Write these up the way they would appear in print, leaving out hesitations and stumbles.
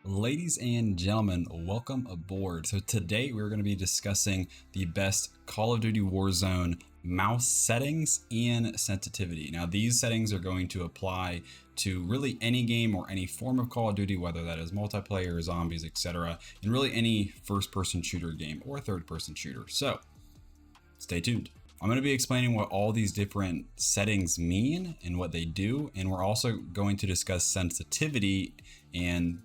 Ladies and gentlemen, welcome aboard. So today we're going to be discussing the best Call of Duty Warzone mouse settings and sensitivity. Now these settings are going to apply to really any game or any form of Call of Duty, whether that is multiplayer, zombies, etc., and really any first-person shooter game or third-person shooter. So stay tuned. I'm going to be explaining what all these different settings mean and what they do, and we're also going to discuss sensitivity and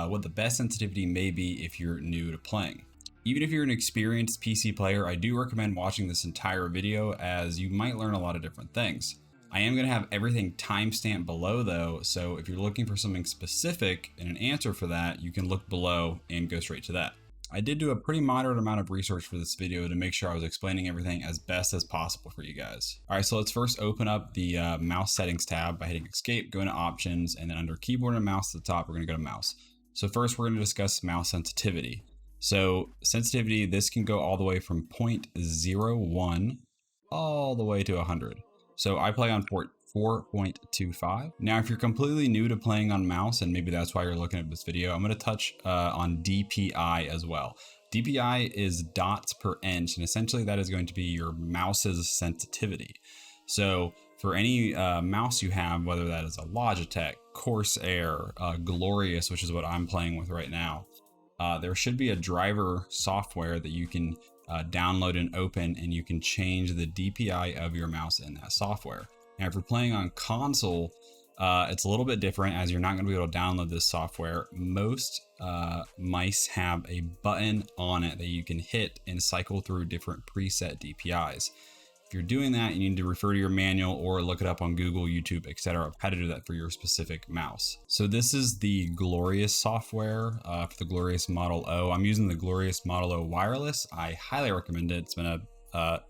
what the best sensitivity may be if you're new to playing. Even if you're an experienced PC player, I do recommend watching this entire video as you might learn a lot of different things. I am going to have everything timestamped below though, so if you're looking for something specific and an answer for that, you can look below and go straight to that. I did do a pretty moderate amount of research for this video to make sure I was explaining everything as best as possible for you guys. All right, so let's first open up the mouse settings tab by hitting escape, going to options, and then under keyboard and mouse at the top, we're going to go to mouse. So first we're going to discuss mouse sensitivity. So sensitivity, this can go all the way from 0.01 all the way to 100. So I play on port 4.25. Now, if you're completely new to playing on mouse, and maybe that's why you're looking at this video, I'm going to touch on DPI as well. DPI is dots per inch, and essentially that is going to be your mouse's sensitivity. So for any mouse you have, whether that is a Logitech, Corsair, Glorious, which is what I'm playing with right now, there should be a driver software that you can download and open, and you can change the DPI of your mouse in that software. Now, if you're playing on console, it's a little bit different as you're not going to be able to download this software. Most mice have a button on it that you can hit and cycle through different preset DPIs. If you're doing that, you need to refer to your manual or look it up on Google, YouTube, etc. how to do that for your specific mouse. So this is the Glorious software for the Glorious Model O. I'm using the Glorious Model O wireless. I highly recommend it. It's been a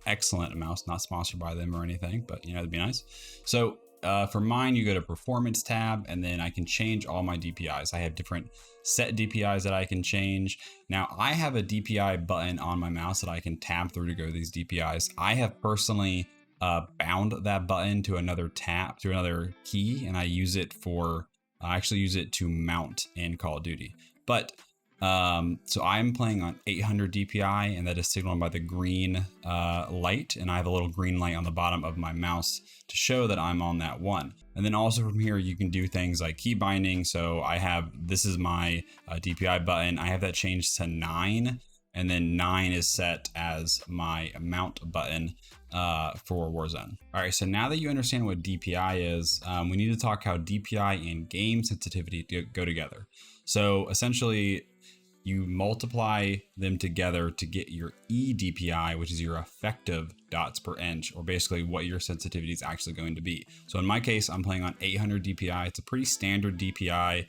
excellent mouse, not sponsored by them or anything, but you know, it'd be nice. So for mine, you go to performance tab, and then I can change all my DPIs. I have different set DPIs that I can change. Now I have a DPI button on my mouse that I can tab through to go to these DPIs. I have personally bound that button to another tab, to another key, and I actually use it to mount in Call of Duty. But so I'm playing on 800 DPI, and that is signaled by the green light, and I have a little green light on the bottom of my mouse to show that I'm on that one. And then also from here you can do things like key binding. So this is my DPI button. I have that changed to 9, and then 9 is set as my mount button for Warzone. All right, so now that you understand what DPI is, we need to talk how DPI and game sensitivity go together. So essentially, you multiply them together to get your eDPI, which is your effective dots per inch, or basically what your sensitivity is actually going to be. So in my case, I'm playing on 800 DPI. It's a pretty standard DPI.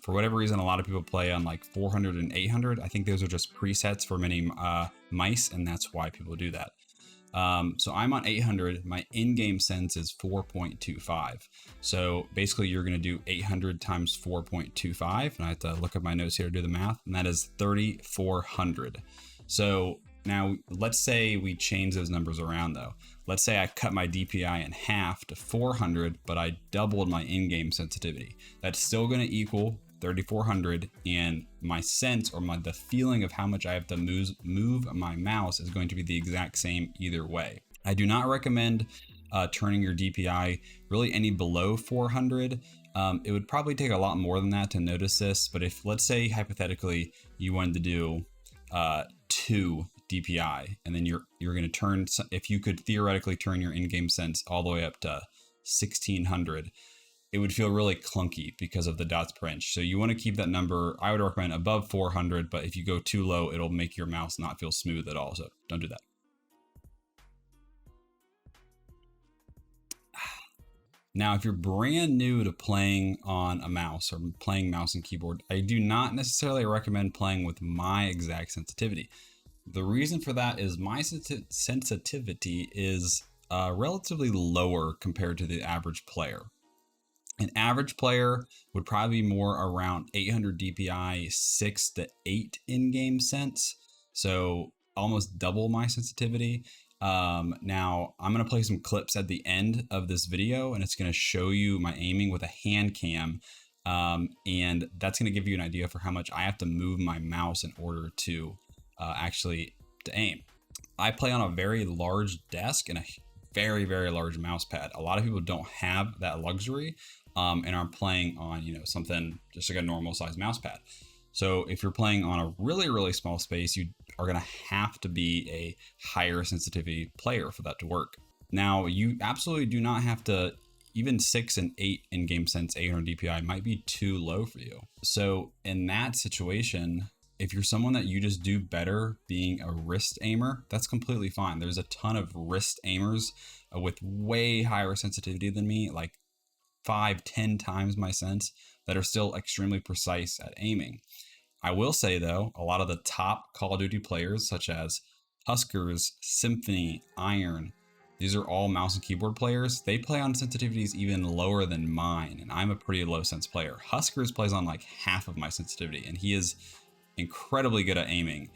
For whatever reason, a lot of people play on like 400 and 800. I think those are just presets for many mice, and that's why people do that. So I'm on 800, my in-game sense is 4.25. So basically you're going to do 800 times 4.25, and I have to look up my notes here to do the math, and that is 3,400. So now let's say we change those numbers around though. Let's say I cut my DPI in half to 400, but I doubled my in-game sensitivity. That's still going to equal 3,400, and my sense, or the feeling of how much I have to move my mouse is going to be the exact same either way. I do not recommend turning your DPI really any below 400. It would probably take a lot more than that to notice this, but if, let's say hypothetically, you wanted to do 2 DPI, and then you're going to turn, if you could theoretically turn your in-game sense all the way up to 1600, it would feel really clunky because of the dots per inch. So you want to keep that number, I would recommend above 400, but if you go too low, it'll make your mouse not feel smooth at all. So don't do that. Now, if you're brand new to playing on a mouse or playing mouse and keyboard, I do not necessarily recommend playing with my exact sensitivity. The reason for that is my sensitivity is relatively lower compared to the average player. An average player would probably be more around 800 DPI, 6 to 8 in-game sense. So almost double my sensitivity. Now I'm going to play some clips at the end of this video, and it's going to show you my aiming with a hand cam And that's going to give you an idea for how much I have to move my mouse in order to actually to aim. I play on a very large desk and a very, very large mouse pad. A lot of people don't have that luxury and are playing on, something just like a normal size mouse pad. So if you're playing on a really, really small space, you are going to have to be a higher sensitivity player for that to work. Now, you absolutely do not have to. Even 6 and 8 in-game sense 800 DPI might be too low for you. So in that situation, if you're someone that you just do better being a wrist aimer, that's completely fine. There's a ton of wrist aimers with way higher sensitivity than me, like 5-10 times my sense, that are still extremely precise at aiming. I will say though, a lot of the top Call of Duty players, such as Huskers, Symphony, Iron, these are all mouse and keyboard players. They play on sensitivities even lower than mine, and I'm a pretty low sense player. Huskers plays on like half of my sensitivity, and he is incredibly good at aiming.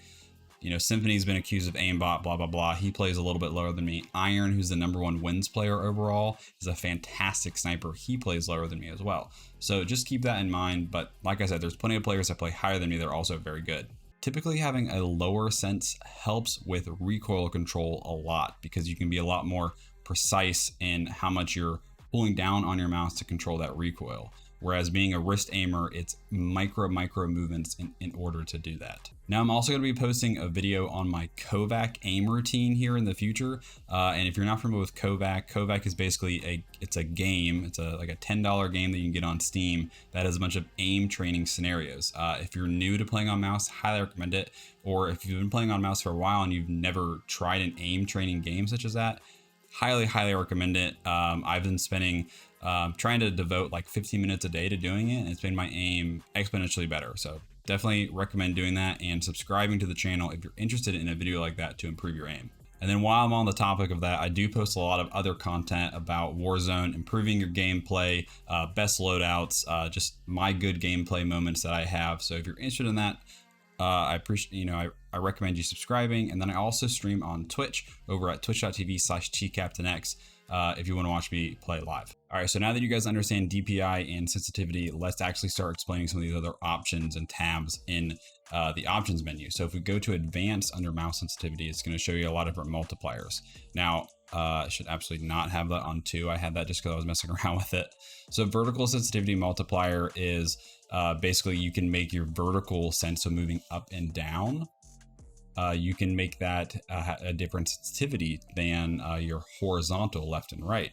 Symphony's been accused of aimbot, blah, blah, blah. He plays a little bit lower than me. Iron, who's the #1 wins player overall, is a fantastic sniper. He plays lower than me as well. So just keep that in mind. But like I said, there's plenty of players that play higher than me that are also very good. Typically having a lower sense helps with recoil control a lot because you can be a lot more precise in how much you're pulling down on your mouse to control that recoil. Whereas being a wrist aimer, it's micro movements in order to do that. Now I'm also going to be posting a video on my Kovac aim routine here in the future. And if you're not familiar with Kovac is basically it's a game. It's like a $10 game that you can get on Steam that has a bunch of aim training scenarios. If you're new to playing on mouse, highly recommend it. Or if you've been playing on mouse for a while and you've never tried an aim training game such as that, highly recommend it. I've been spending trying to devote like 15 minutes a day to doing it, and it's made my aim exponentially better. So definitely recommend doing that and subscribing to the channel if you're interested in a video like that to improve your aim. And then while I'm on the topic of that, I do post a lot of other content about Warzone, improving your gameplay, best loadouts, just my good gameplay moments that I have. So if you're interested in that, I appreciate, I recommend you subscribing. And then I also stream on Twitch over at twitch.tv/tcaptainx if you want to watch me play live. All right, so now that you guys understand DPI and sensitivity, let's actually start explaining some of these other options and tabs in the options menu. So if we go to advanced under mouse sensitivity, it's going to show you a lot of different multipliers. Now, I should absolutely not have that on 2. I had that just because I was messing around with it. So vertical sensitivity multiplier is basically you can make your vertical sense, so moving up and down, you can make that a different sensitivity than your horizontal left and right.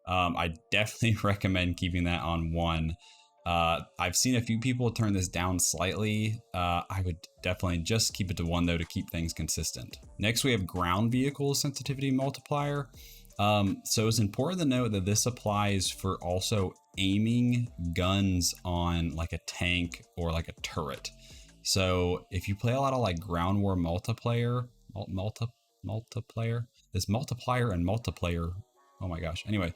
I definitely recommend keeping that on 1. I've seen a few people turn this down slightly. I would definitely just keep it to 1 though to keep things consistent. Next, we have ground vehicle sensitivity multiplier. So it's important to note that this applies for also aiming guns on like a tank or like a turret. So if you play a lot of like ground war multiplayer, this multiplier and multiplayer, oh my gosh. Anyway,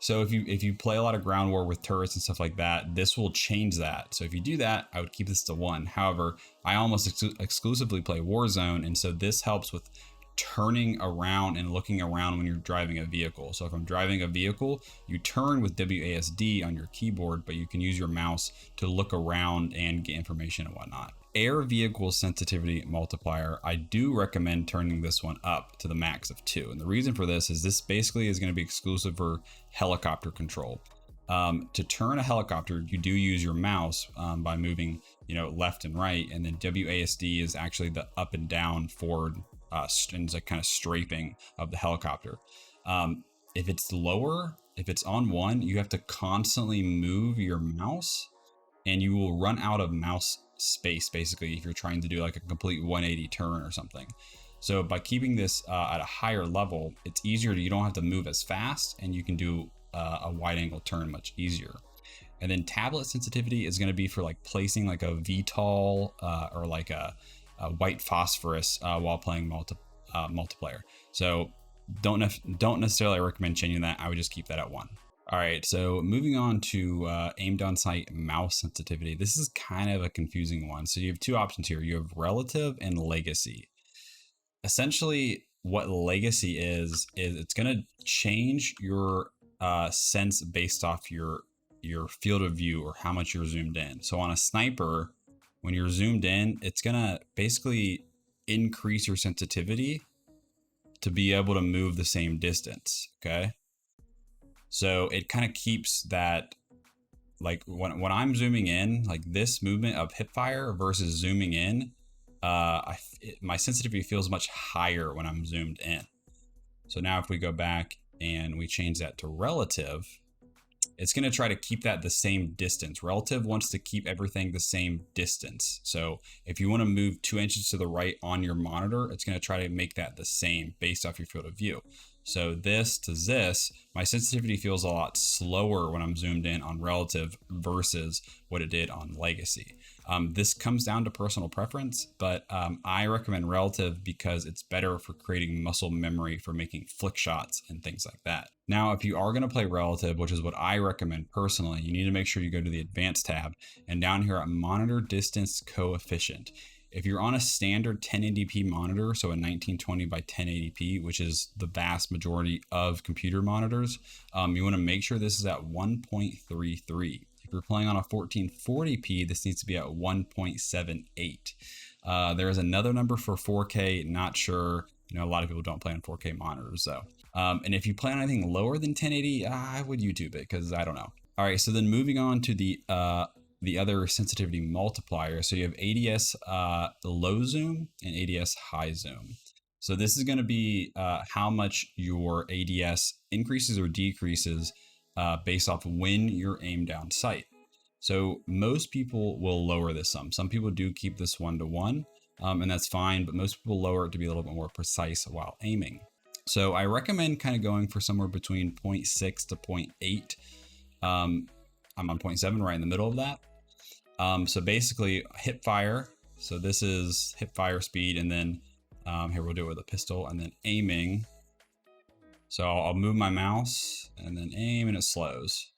so if you play a lot of ground war with turrets and stuff like that, this will change that. So if you do that, I would keep this to 1. However, I almost exclusively play Warzone, and so this helps with turning around and looking around when you're driving a vehicle. So if I'm driving a vehicle, you turn with WASD on your keyboard, but you can use your mouse to look around and get information and whatnot. Air vehicle sensitivity multiplier, I do recommend turning this one up to the max of 2. And the reason for this is this basically is going to be exclusive for helicopter control. To turn a helicopter, you do use your mouse by moving, left and right, and then WASD is actually the up and down forward and like kind of strafing of the helicopter. If it's lower, if it's on 1, you have to constantly move your mouse and you will run out of mouse space basically if you're trying to do like a complete 180 turn or something. So by keeping this at a higher level, it's easier. You don't have to move as fast and you can do a wide angle turn much easier. And then tablet sensitivity is going to be for like placing like a VTOL or like a white phosphorus while playing multiplayer. So don't necessarily recommend changing that. I would just keep that at 1. All right, so moving on to aimed on sight mouse sensitivity. This is kind of a confusing one. So you have 2 options here. You have relative and legacy. Essentially, what legacy is it's going to change your sense based off your field of view or how much you're zoomed in. So on a sniper, when you're zoomed in, it's gonna basically increase your sensitivity to be able to move the same distance. Okay, so it kind of keeps that, like when I'm zooming in, like this movement of hip fire versus zooming in, my sensitivity feels much higher when I'm zoomed in. So now if we go back and we change that to relative, it's going to try to keep that the same distance. Relative wants to keep everything the same distance. So if you want to move 2 inches to the right on your monitor, it's going to try to make that the same based off your field of view. So this to this, my sensitivity feels a lot slower when I'm zoomed in on relative versus what it did on legacy. This comes down to personal preference, but I recommend relative because it's better for creating muscle memory for making flick shots and things like that. Now, if you are going to play relative, which is what I recommend personally, you need to make sure you go to the advanced tab and down here at monitor distance coefficient. If you're on a standard 1080p monitor, so a 1920 by 1080p, which is the vast majority of computer monitors, you want to make sure this is at 1.33. If you're playing on a 1440p, this needs to be at 1.78. There is another number for 4K, not sure. You know, a lot of people don't play on 4K monitors though. And if you play on anything lower than 1080, I would YouTube it because I don't know. All right, so then moving on to the other sensitivity multiplier. So you have ADS low zoom and ADS high zoom. So this is going to be how much your ADS increases or decreases based off when you're aimed down sight. So most people will lower this some. Some people do keep this 1:1, and that's fine, but most people lower it to be a little bit more precise while aiming. So I recommend kind of going for somewhere between 0.6 to 0.8. I'm on 0.7 right in the middle of that. So basically hip fire. So this is hip fire speed. And then here we'll do it with a pistol and then aiming. So I'll move my mouse and then aim and it slows.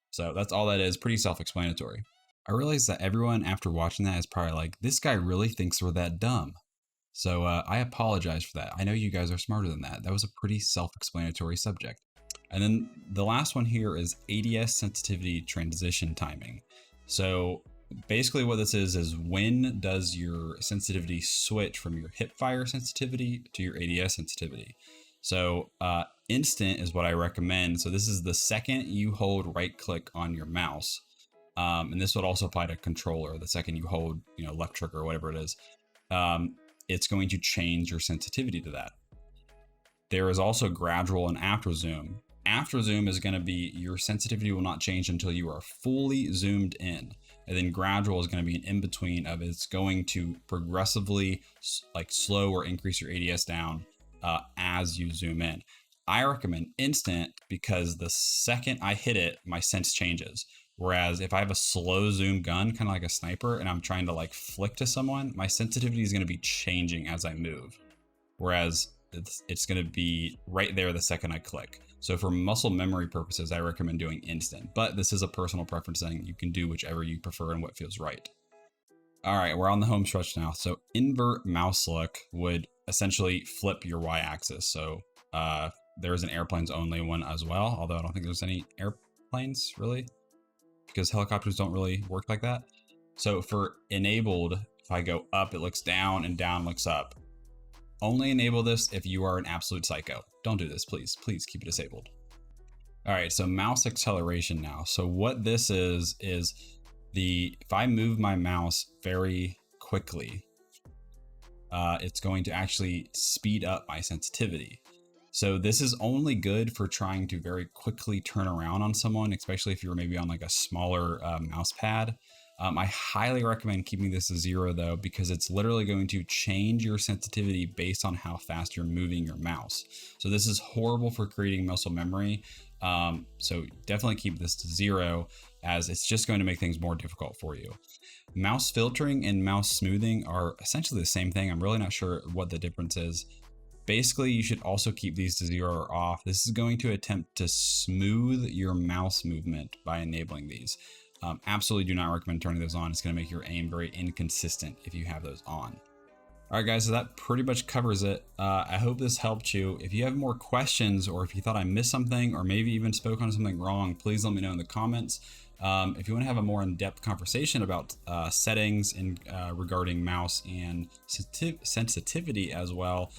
So that's all that is. Pretty self-explanatory. I realize that everyone after watching that is probably like, this guy really thinks we're that dumb. So I apologize for that. I know you guys are smarter than that. That was a pretty self-explanatory subject. And then the last one here is ADS sensitivity transition timing. So basically what this is when does your sensitivity switch from your hip fire sensitivity to your ADS sensitivity? So instant is what I recommend. So this is the second you hold right click on your mouse. And this would also apply to controller. The second you hold, left trigger or whatever it is, it's going to change your sensitivity to that. There is also gradual and after zoom. After zoom is going to be your sensitivity will not change until you are fully zoomed in. And then gradual is going to be an in-between of it's going to progressively like slow or increase your ADS down as you zoom in. I recommend instant because the second I hit it, my sense changes. Whereas if I have a slow zoom gun, kind of like a sniper, and I'm trying to like flick to someone, my sensitivity is going to be changing as I move. Whereas it's going to be right there the second I click. So for muscle memory purposes, I recommend doing instant, but this is a personal preference thing. You can do whichever you prefer and what feels right. All right, we're on the home stretch now. So invert mouse look would essentially flip your y-axis. So there's an airplanes only one as well, although I don't think there's any airplanes really, because helicopters don't really work like that. So for enabled, if I go up, it looks down and down looks up. Only enable this if you are an absolute psycho. Don't do this, please. Please keep it disabled. All right, so mouse acceleration now. So what this is if I move my mouse very quickly, it's going to actually speed up my sensitivity. So this is only good for trying to very quickly turn around on someone, especially if you're maybe on like a smaller mouse pad. I highly recommend keeping this to 0 though, because it's literally going to change your sensitivity based on how fast you're moving your mouse. So this is horrible for creating muscle memory. So definitely keep this to 0 as it's just going to make things more difficult for you. Mouse filtering and mouse smoothing are essentially the same thing. I'm really not sure what the difference is. Basically, you should also keep these to 0 or off. This is going to attempt to smooth your mouse movement by enabling these. Absolutely do not recommend turning those on. It's going to make your aim very inconsistent if you have those on. All right, guys, so that pretty much covers it. I hope this helped you. If you have more questions, or if you thought I missed something, or maybe even spoke on something wrong, please let me know in the comments. If you want to have a more in-depth conversation about settings and regarding mouse and sensitivity as well,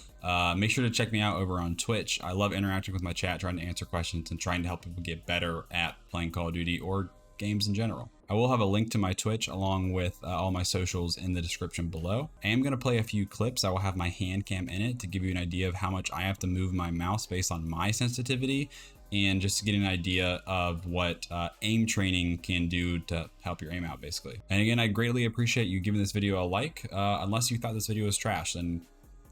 make sure to check me out over on Twitch. I love interacting with my chat, trying to answer questions and trying to help people get better at playing Call of Duty or games in general. I will have a link to my Twitch along with all my socials in the description below. I am going to play a few clips. I will have my hand cam in it to give you an idea of how much I have to move my mouse based on my sensitivity, and just to get an idea of what aim training can do to help your aim out, basically. And again, I greatly appreciate you giving this video a like. Unless you thought this video was trash, then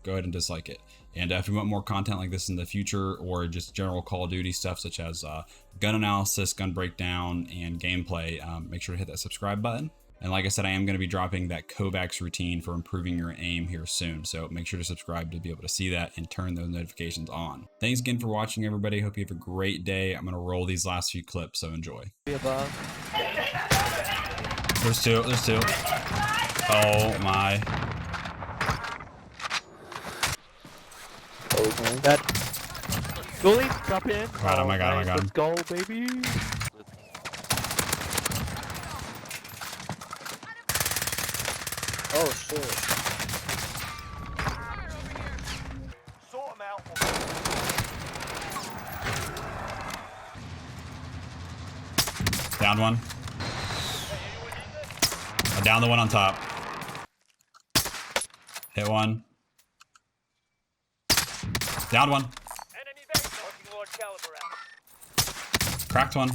go ahead and dislike it. And if you want more content like this in the future, or just general Call of Duty stuff such as gun analysis, gun breakdown, and gameplay, make sure to hit that subscribe button. And like I said, I am going to be dropping that Kovacs routine for improving your aim here soon. So make sure to subscribe to be able to see that and turn those notifications on. Thanks again for watching, everybody. Hope you have a great day. I'm going to roll these last few clips, so enjoy. There's two. Oh my. That goalie, drop in. Got him, I got him, I got him. Let's go, baby. Oh shit. Sort 'em out. Down one. Down the one on top. Hit one. Down one. Enemy base. Large caliber out. Cracked one.